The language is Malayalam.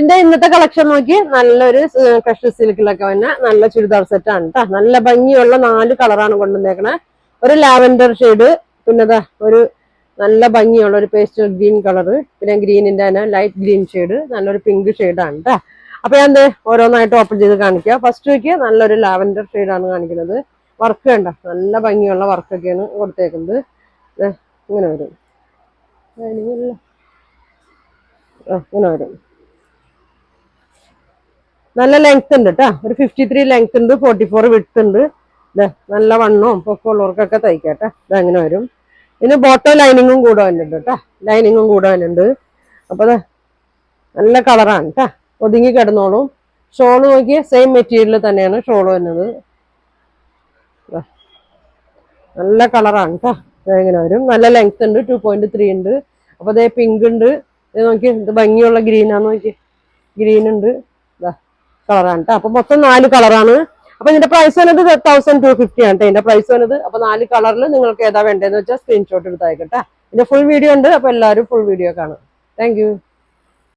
ഇന്നത്തെ കളക്ഷൻ നോക്കി നല്ലൊരു ക്രഷ് സിൽക്കിലൊക്കെ വന്ന നല്ല ചുരിദാർ സെറ്റ് ആണ് കേട്ടോ. നല്ല ഭംഗിയുള്ള 4 കളറാണ് കൊണ്ടുവന്നേക്കണേ. ഒരു ലാവൻഡർ ഷെയ്ഡ്, പിന്നെ ഒരു നല്ല ഭംഗിയുള്ള ഒരു പേസ്റ്റൽ ഗ്രീൻ കളറ്, പിന്നെ ഗ്രീനിന്റെ തന്നെ ലൈറ്റ് ഗ്രീൻ ഷെയ്ഡ്, നല്ലൊരു പിങ്ക് ഷെയ്ഡാണ് കേട്ടോ. അപ്പൊ ഞാൻ ഓരോന്നായിട്ട് ഓപ്പൺ ചെയ്ത് കാണിക്കാം. ഫസ്റ്റ് വയ്ക്ക് നല്ലൊരു ലാവൻഡർ ഷെയ്ഡാണ് കാണിക്കുന്നത്. വർക്ക് വേണ്ട, നല്ല ഭംഗിയുള്ള വർക്കൊക്കെയാണ് കൊടുത്തേക്കുന്നത്. ഇങ്ങനെ വരും, ഇങ്ങനെ വരും. നല്ല ലെങ്ത് ഉണ്ട് കേട്ടോ. ഒരു 53 ലെങ്ത് ഉണ്ട്, 44 വിഡ്ത്ത് ഉണ്ട്. നല്ല വണ്ണവും പൊക്കമുള്ളവർക്കൊക്കെ തയ്ക്കാട്ടെ. ഇതങ്ങനെ വരും. ഇതിന് ബോട്ടം ലൈനിങ്ങും കൂടെ വന്നിട്ടുണ്ട് കേട്ടോ. ലൈനിങ്ങും കൂടെ വന്നിട്ടുണ്ട്. അപ്പൊ നല്ല കളറാണ് കേട്ടോ. ഒതുങ്ങി കിടന്നോളും. ഷോള് നോക്കിയ സെയിം മെറ്റീരിയൽ തന്നെയാണ് ഷോള് വരുന്നത്. നല്ല കളറാണ് കേട്ടോ. ഇങ്ങനെ വരും. നല്ല ലെങ്ത് ഉണ്ട്, 2.3 ഉണ്ട്. അപ്പൊ അതേ പിങ്ക് ഉണ്ട്. ഇത് നോക്കി, ഇത് ഭംഗിയുള്ള ഗ്രീനാന്ന് നോക്കി. ഗ്രീൻ ഉണ്ട്, കളറാണ് കേട്ടോ. അപ്പൊ മൊത്തം 4 കളറാണ്. അപ്പൊ ഇതിന്റെ പ്രൈസ് വന്നത് 1250 ആണ് കേട്ടോ ഇതിന്റെ പ്രൈസ് വന്നത്. അപ്പൊ 4 കളറിൽ നിങ്ങൾക്ക് ഏതാ വേണ്ടതെന്ന് വെച്ചാൽ സ്ക്രീൻഷോട്ട് എടുത്ത് അയക്കട്ടെ. ഇതിന്റെ ഫുൾ വീഡിയോ ഉണ്ട്. അപ്പൊ എല്ലാവരും ഫുൾ വീഡിയോ കാണാം. Thank you.